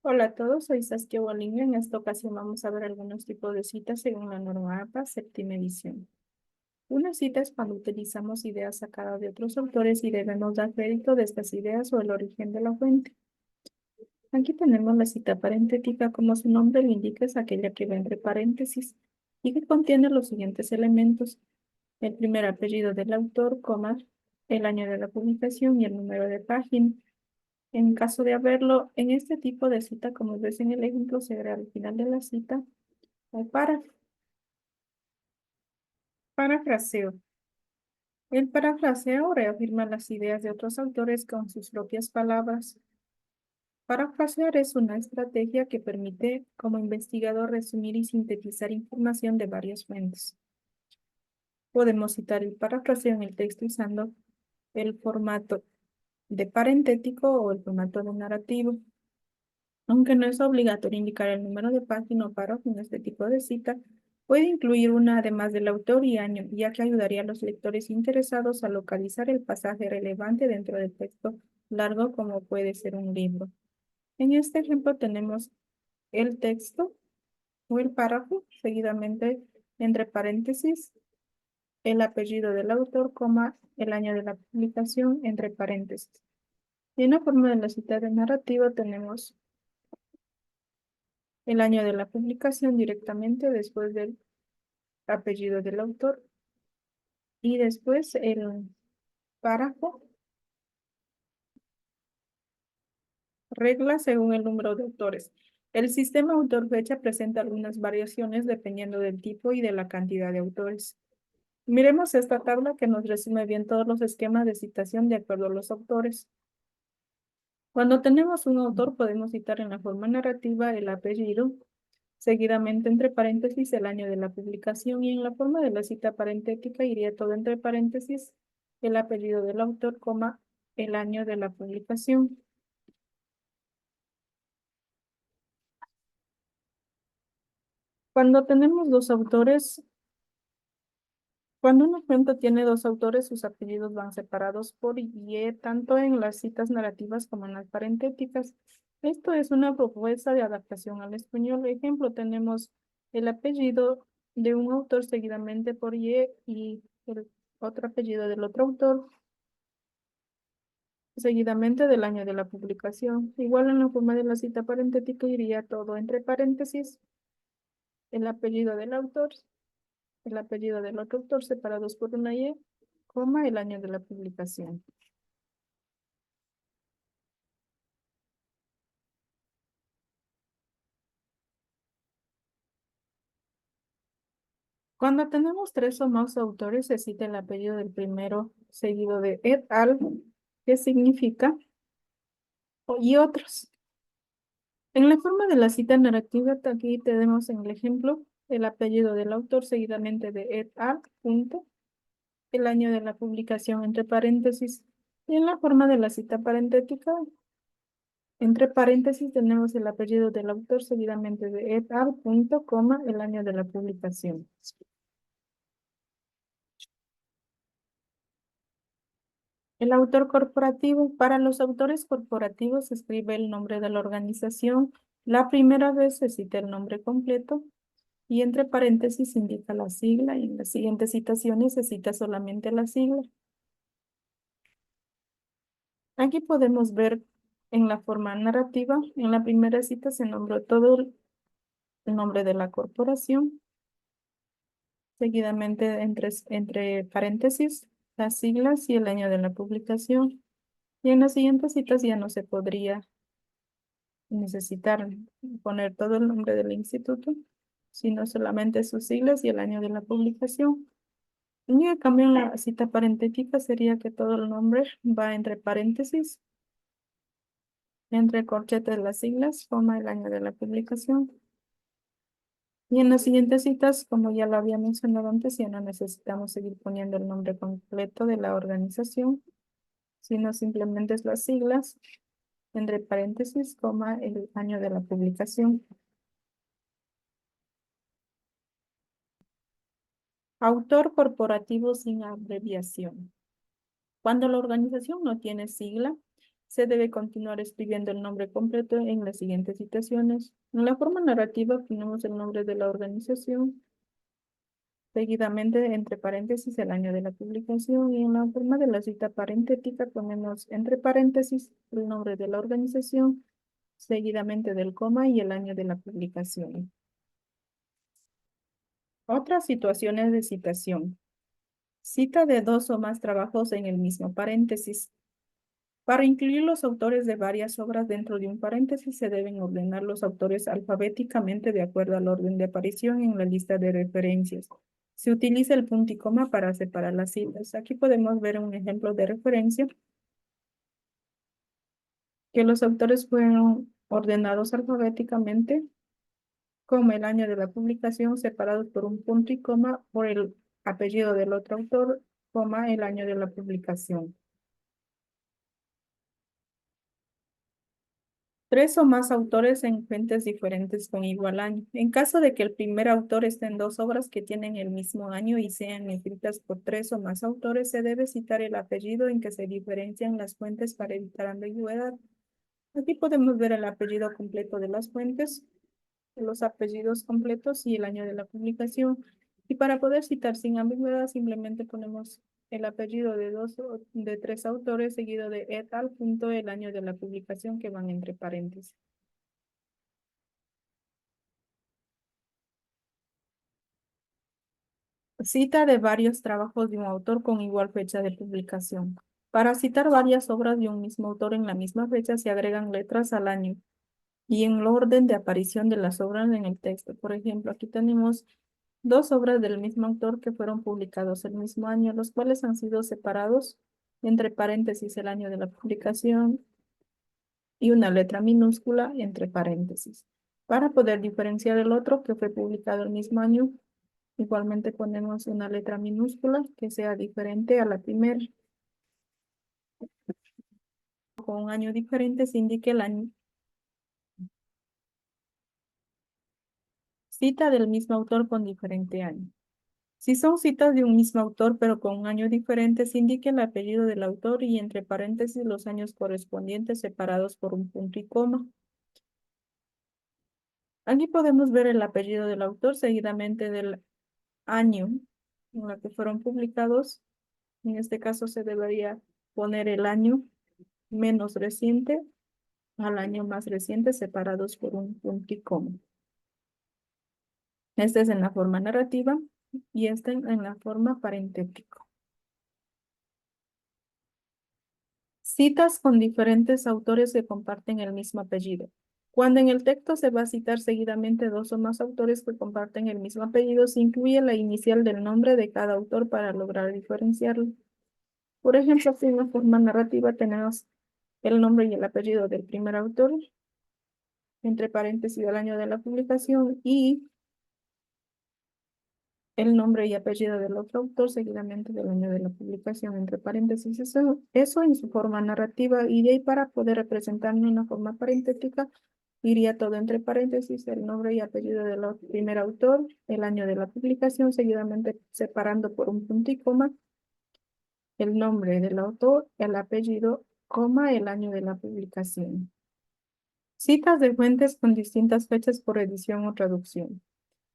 Hola a todos, soy Saskia Waliño. En esta ocasión vamos a ver algunos tipos de citas según la norma APA, séptima edición. Una cita es cuando utilizamos ideas sacadas de otros autores y debemos dar crédito de estas ideas o el origen de la fuente. Aquí tenemos la cita parentética, como su nombre lo indica, es aquella que va entre paréntesis y que contiene los siguientes elementos: el primer apellido del autor, coma, el año de la publicación y el número de página. En caso de haberlo, en este tipo de cita, como ves en el ejemplo, se verá al final de la cita el párrafo. Parafraseo. El parafraseo reafirma las ideas de otros autores con sus propias palabras. Parafrasear es una estrategia que permite, como investigador, resumir y sintetizar información de varias fuentes. Podemos citar el parafraseo en el texto usando el formato de parentético o el formato de narrativo. Aunque no es obligatorio indicar el número de página o párrafo en este tipo de cita, puede incluir una además del autor y año, ya que ayudaría a los lectores interesados a localizar el pasaje relevante dentro del texto largo, como puede ser un libro. En este ejemplo tenemos el texto o el párrafo, seguidamente entre paréntesis, el apellido del autor, coma, el año de la publicación, entre paréntesis. Y en la forma de la cita de narrativa tenemos el año de la publicación directamente después del apellido del autor y después el párrafo, reglas según el número de autores. El sistema autor-fecha presenta algunas variaciones dependiendo del tipo y de la cantidad de autores. Miremos esta tabla que nos resume bien todos los esquemas de citación de acuerdo a los autores. Cuando tenemos un autor, podemos citar en la forma narrativa el apellido, seguidamente entre paréntesis el año de la publicación, y en la forma de la cita parentética iría todo entre paréntesis el apellido del autor, coma, el año de la publicación. Cuando tenemos dos autores, cuando una cuenta tiene dos autores, sus apellidos van separados por y, tanto en las citas narrativas como en las parentéticas. Esto es una propuesta de adaptación al español. Ejemplo, tenemos el apellido de un autor seguidamente por y el otro apellido del otro autor seguidamente del año de la publicación. Igual en la forma de la cita parentética iría todo entre paréntesis, el apellido del autor, el apellido del otro autor separados por una y, coma, el año de la publicación. Cuando tenemos tres o más autores, se cita el apellido del primero seguido de et al, que significa y otros. En la forma de la cita narrativa, aquí tenemos en el ejemplo el apellido del autor seguidamente de et al, punto, el año de la publicación entre paréntesis. Y en la forma de la cita parentética, entre paréntesis tenemos el apellido del autor seguidamente de et al, punto, coma, el año de la publicación. El autor corporativo. Para los autores corporativos se escribe el nombre de la organización. La primera vez se cita el nombre completo y entre paréntesis se indica la sigla, y en las siguientes citaciones se cita solamente la sigla. Aquí podemos ver en la forma narrativa, en la primera cita se nombró todo el nombre de la corporación, seguidamente entre paréntesis las siglas y el año de la publicación. Y en las siguientes citas ya no se podría necesitar poner todo el nombre del instituto, sino solamente sus siglas y el año de la publicación. El único cambio en la cita parentética sería que todo el nombre va entre paréntesis, entre corchetes las siglas, coma, el año de la publicación. Y en las siguientes citas, como ya lo había mencionado antes, ya no necesitamos seguir poniendo el nombre completo de la organización, sino simplemente es las siglas, entre paréntesis, coma, el año de la publicación. Autor corporativo sin abreviación. Cuando la organización no tiene sigla, Se debe continuar escribiendo el nombre completo en las siguientes citaciones. En la forma narrativa ponemos el nombre de la organización, seguidamente entre paréntesis el año de la publicación, y en la forma de la cita parentética ponemos entre paréntesis el nombre de la organización, seguidamente del coma y el año de la publicación. Otras situaciones de citación. Cita de dos o más trabajos en el mismo paréntesis. Para incluir los autores de varias obras dentro de un paréntesis, se deben ordenar los autores alfabéticamente de acuerdo al orden de aparición en la lista de referencias. Se utiliza el punto y coma para separar las citas. Aquí podemos ver un ejemplo de referencia, que los autores fueron ordenados alfabéticamente, como el año de la publicación, separados por un punto y coma, por el apellido del otro autor, coma, el año de la publicación. Tres o más autores en fuentes diferentes con igual año. En caso de que el primer autor esté en dos obras que tienen el mismo año y sean escritas por tres o más autores, se debe citar el apellido en que se diferencian las fuentes para evitar ambigüedad. Aquí podemos ver el apellido completo de las fuentes, los apellidos completos y el año de la publicación. Y para poder citar sin ambigüedad, simplemente ponemos el apellido de de tres autores seguido de et al. El año de la publicación, que van entre paréntesis. Cita de varios trabajos de un autor con igual fecha de publicación. Para citar varias obras de un mismo autor en la misma fecha, se agregan letras al año y en el orden de aparición de las obras en el texto. Por ejemplo, aquí tenemos dos obras del mismo autor que fueron publicados el mismo año, los cuales han sido separados entre paréntesis el año de la publicación y una letra minúscula entre paréntesis. Para poder diferenciar el otro que fue publicado el mismo año, igualmente ponemos una letra minúscula que sea diferente a la primera. Con un año diferente se indique el año. Cita del mismo autor con diferente año. Si son citas de un mismo autor pero con un año diferente, se indique el apellido del autor y entre paréntesis los años correspondientes separados por un punto y coma. Aquí podemos ver el apellido del autor seguidamente del año en el que fueron publicados. En este caso se debería poner el año menos reciente al año más reciente separados por un punto y coma. Este es en la forma narrativa y este en la forma parentética. Citas con diferentes autores que comparten el mismo apellido. Cuando en el texto se va a citar seguidamente dos o más autores que comparten el mismo apellido, se incluye la inicial del nombre de cada autor para lograr diferenciarlo. Por ejemplo, aquí en la forma narrativa tenemos el nombre y el apellido del primer autor, entre paréntesis el año de la publicación, y el nombre y apellido del otro autor seguidamente del año de la publicación, entre paréntesis. Eso en su forma narrativa, y de ahí para poder representarlo en una forma parentética, iría todo entre paréntesis, el nombre y apellido del primer autor, el año de la publicación, seguidamente separando por un punto y coma, el nombre del autor, el apellido, coma, el año de la publicación. Citas de fuentes con distintas fechas por edición o traducción.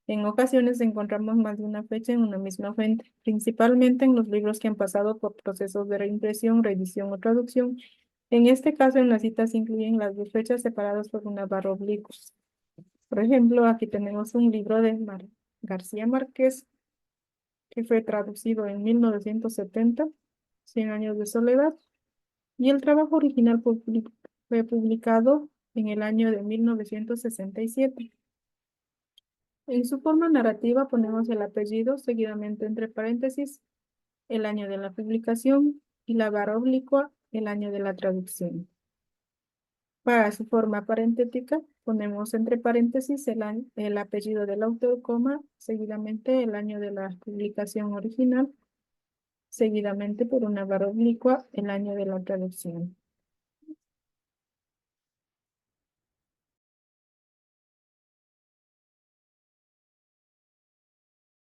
En ocasiones encontramos más de una fecha en una misma fuente, principalmente en los libros que han pasado por procesos de reimpresión, reedición o traducción. En este caso, en las citas se incluyen las dos fechas separadas por una barra obliqua. Por ejemplo, aquí tenemos un libro de García Márquez, que fue traducido en 1970, Cien años de soledad, y el trabajo original fue publicado en el año de 1967. En su forma narrativa ponemos el apellido, seguidamente entre paréntesis, el año de la publicación y la barra oblicua, el año de la traducción. Para su forma parentética, ponemos entre paréntesis el apellido del autor, coma, seguidamente el año de la publicación original, seguidamente por una barra oblicua, el año de la traducción.